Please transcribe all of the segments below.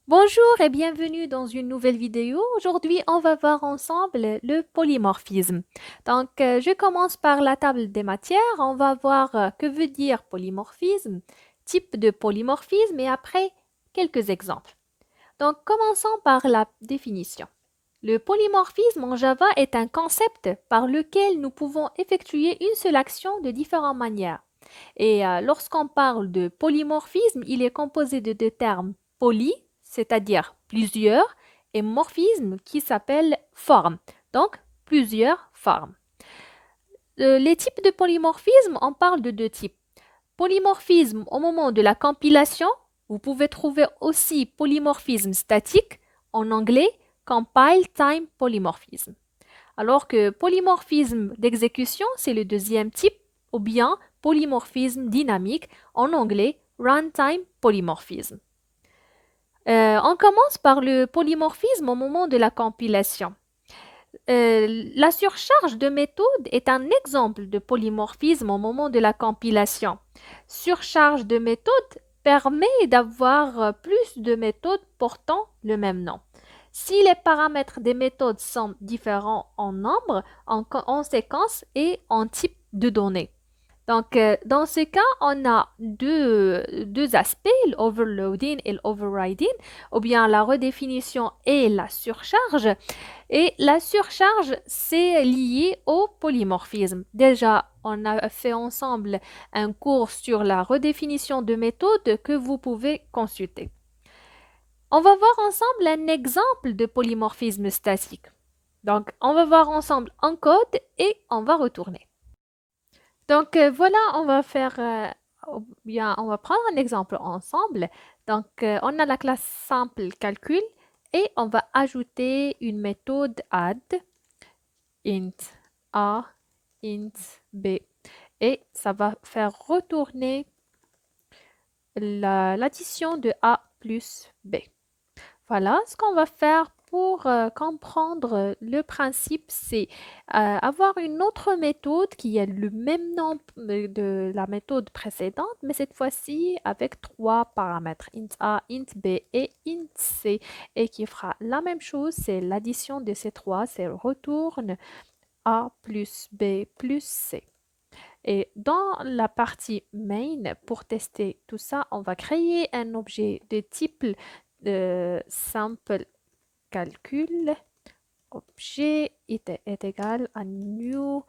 Bonjour et bienvenue dans une nouvelle vidéo. Aujourd'hui, on va voir ensemble le polymorphisme. Je commence par la table des matières. On va voir que veut dire polymorphisme, type de polymorphisme et après quelques exemples. Donc, commençons par la définition. Le polymorphisme en Java est un concept par lequel nous pouvons effectuer une seule action de différentes manières. Et lorsqu'on parle de polymorphisme, il est composé de deux termes poly, c'est-à-dire plusieurs, et morphisme qui s'appelle forme, donc plusieurs formes. Les types de polymorphisme, on parle de deux types. Polymorphisme au moment de la compilation, vous pouvez trouver aussi polymorphisme statique, en anglais compile time polymorphism. Alors que polymorphisme d'exécution, c'est le deuxième type, ou bien polymorphisme dynamique, en anglais runtime polymorphism. On commence par le polymorphisme au moment de la compilation. La surcharge de méthode est un exemple de polymorphisme au moment de la compilation. Surcharge de méthode permet d'avoir plus de méthodes portant le même nom. Si les paramètres des méthodes sont différents en nombre, en séquence et en type de données. Dans ce cas, on a deux aspects, l'overloading et l'overriding, ou bien la redéfinition et la surcharge. Et la surcharge, c'est lié au polymorphisme. Déjà, on a fait ensemble un cours sur la redéfinition de méthode que vous pouvez consulter. On va voir ensemble un exemple de polymorphisme statique. Donc, on va voir ensemble un code et on va retourner. Voilà, on va faire, on va prendre un exemple ensemble. On a la classe simple calcul et on va ajouter une méthode add int a, int b et ça va faire retourner l'addition de a plus b. Voilà, ce qu'on va faire pour comprendre le principe, c'est avoir une autre méthode qui a le même nom de la méthode précédente, mais cette fois-ci avec trois paramètres, int a, int b et int c, et qui fera la même chose, c'est l'addition de ces trois, c'est retourne a plus b plus c. Et dans la partie main, pour tester tout ça, on va créer un objet de type simple calcul. Objet est égal à new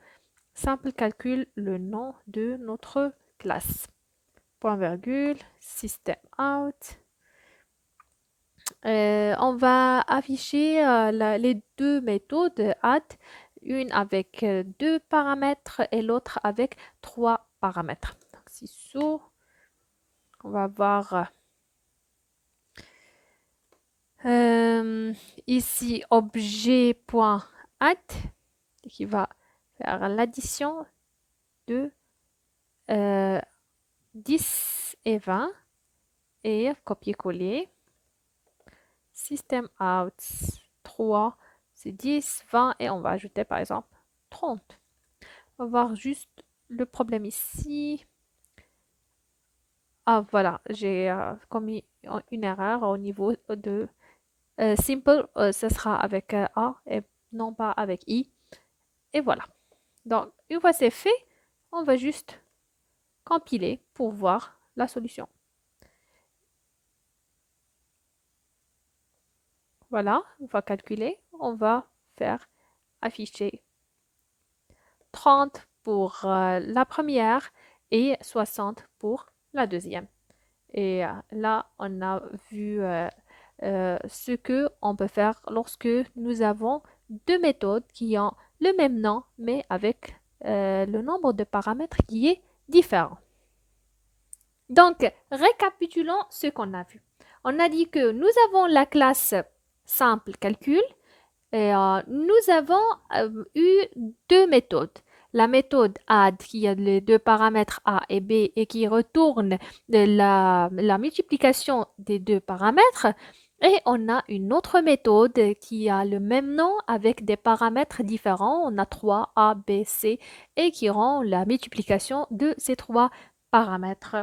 simple calcul, le nom de notre classe. Point virgule, system out. On va afficher les deux méthodes add, une avec deux paramètres et l'autre avec trois paramètres. Donc, on va voir ici objet.add qui va faire l'addition de 10 et 20 et copier-coller. System out 3, c'est 10, 20 et on va ajouter par exemple 30. On va voir juste le problème ici. Ah voilà, j'ai commis une erreur au niveau de simple, ce sera avec A et non pas avec I. Et voilà. Donc, une fois c'est fait, on va juste compiler pour voir la solution. Voilà, on va calculer, on va faire afficher 30 pour la première et 60 pour la deuxième. Et là, on a vu ce que on peut faire lorsque nous avons deux méthodes qui ont le même nom, mais avec le nombre de paramètres qui est différent. Donc, récapitulons ce qu'on a vu. On a dit que nous avons la classe simple calcul et nous avons eu deux méthodes. La méthode add qui a les deux paramètres a et b et qui retourne la multiplication des deux paramètres. Et on a une autre méthode qui a le même nom avec des paramètres différents. On a 3 a, b, c et qui rend la multiplication de ces trois paramètres.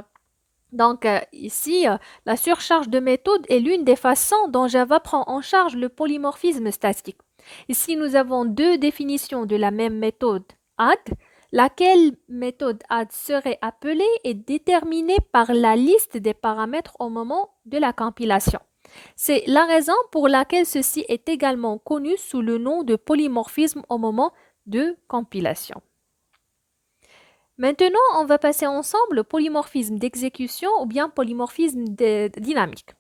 Donc ici, la surcharge de méthode est l'une des façons dont Java prend en charge le polymorphisme statique. Ici, nous avons deux définitions de la même méthode add. Laquelle méthode add serait appelée et déterminée par la liste des paramètres au moment de la compilation. C'est la raison pour laquelle ceci est également connu sous le nom de polymorphisme au moment de compilation. Maintenant, on va passer ensemble le polymorphisme d'exécution ou bien polymorphisme dynamique.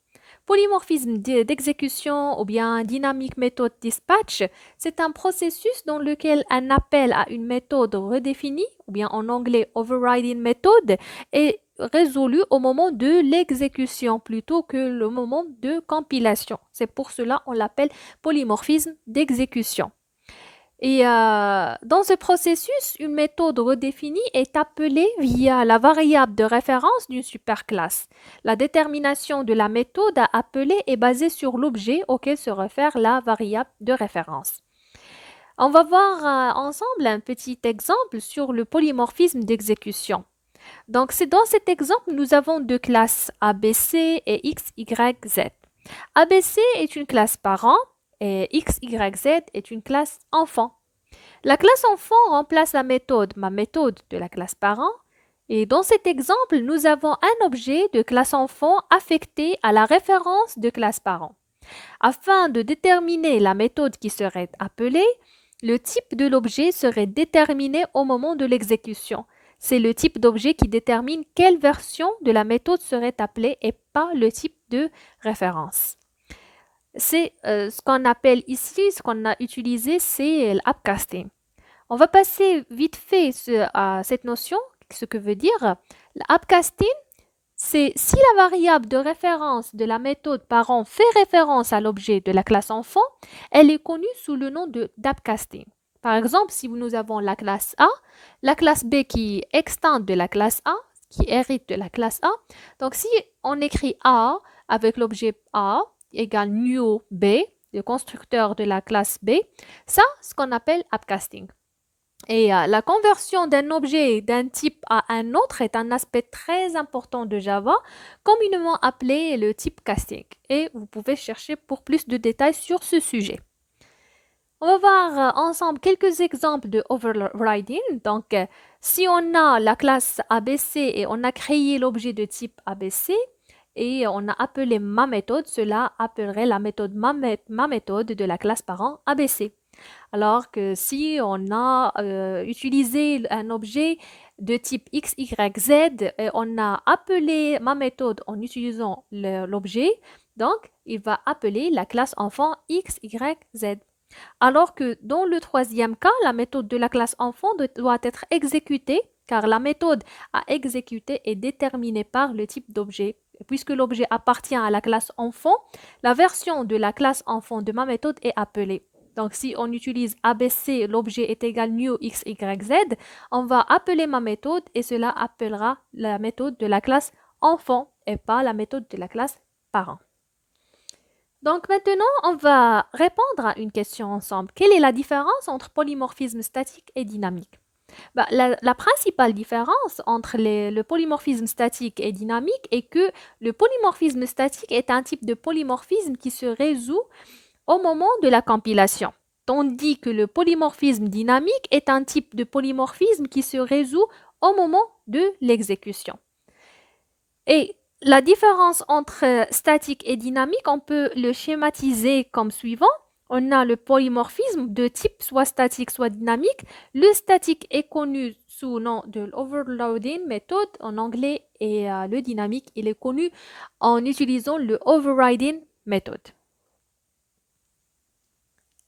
Polymorphisme d'exécution ou bien dynamique méthode dispatch, c'est un processus dans lequel un appel à une méthode redéfinie, ou bien en anglais overriding method, est résolu au moment de l'exécution plutôt que le moment de compilation. C'est pour cela qu'on l'appelle polymorphisme d'exécution. Et dans ce processus, une méthode redéfinie est appelée via la variable de référence d'une superclasse. La détermination de la méthode à appeler est basée sur l'objet auquel se réfère la variable de référence. On va voir ensemble un petit exemple sur le polymorphisme d'exécution. Donc, c'est dans cet exemple, nous avons deux classes ABC et XYZ. ABC est une classe parent et XYZ est une classe enfant. La classe enfant remplace ma méthode de la classe parent. Et dans cet exemple, nous avons un objet de classe enfant affecté à la référence de classe parent. Afin de déterminer la méthode qui serait appelée, le type de l'objet serait déterminé au moment de l'exécution. C'est le type d'objet qui détermine quelle version de la méthode serait appelée et pas le type de référence. C'est ce qu'on appelle ici, ce qu'on a utilisé, c'est l'upcasting. On va passer vite fait à cette notion, ce que veut dire l'upcasting. C'est si la variable de référence de la méthode parent fait référence à l'objet de la classe enfant, elle est connue sous le nom d'upcasting. Par exemple, si nous avons la classe A, la classe B qui extend de la classe A, qui hérite de la classe A. Donc, si on écrit A avec l'objet A égale new B, le constructeur de la classe B, ça, ce qu'on appelle upcasting. Et la conversion d'un objet d'un type à un autre est un aspect très important de Java, communément appelé le type casting. Et vous pouvez chercher pour plus de détails sur ce sujet. On va voir ensemble quelques exemples de overriding. Donc, si on a la classe ABC et on a créé l'objet de type ABC et on a appelé ma méthode, cela appellerait la méthode ma méthode de la classe parent ABC. Alors que si on a utilisé un objet de type X, Y, Z et on a appelé ma méthode en utilisant l'objet, donc il va appeler la classe enfant X, Y, Z. Alors que dans le troisième cas, la méthode de la classe enfant doit être exécutée car la méthode à exécuter est déterminée par le type d'objet. Puisque l'objet appartient à la classe enfant, la version de la classe enfant de ma méthode est appelée. Donc, si on utilise ABC, l'objet est égal new x, y, z, on va appeler ma méthode et cela appellera la méthode de la classe enfant et pas la méthode de la classe parent. Donc, maintenant, on va répondre à une question ensemble. Quelle est la différence entre polymorphisme statique et dynamique? La principale différence entre le polymorphisme statique et dynamique est que le polymorphisme statique est un type de polymorphisme qui se résout au moment de la compilation, tandis que le polymorphisme dynamique est un type de polymorphisme qui se résout au moment de l'exécution. Et la différence entre statique et dynamique, on peut le schématiser comme suivant. On a le polymorphisme de type soit statique, soit dynamique. Le statique est connu sous le nom de l'overloading méthode en anglais et le dynamique, il est connu en utilisant le overriding méthode.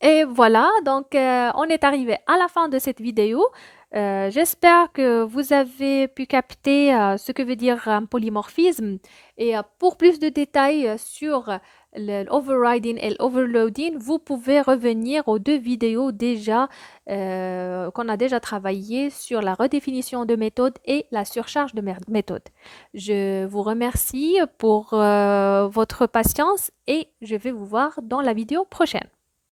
Et voilà, donc on est arrivé à la fin de cette vidéo. J'espère que vous avez pu capter ce que veut dire un polymorphisme. Et pour plus de détails sur l'overriding et l'overloading, vous pouvez revenir aux deux vidéos déjà qu'on a déjà travaillé sur la redéfinition de méthode et la surcharge de méthode. Je vous remercie pour votre patience et je vais vous voir dans la vidéo prochaine.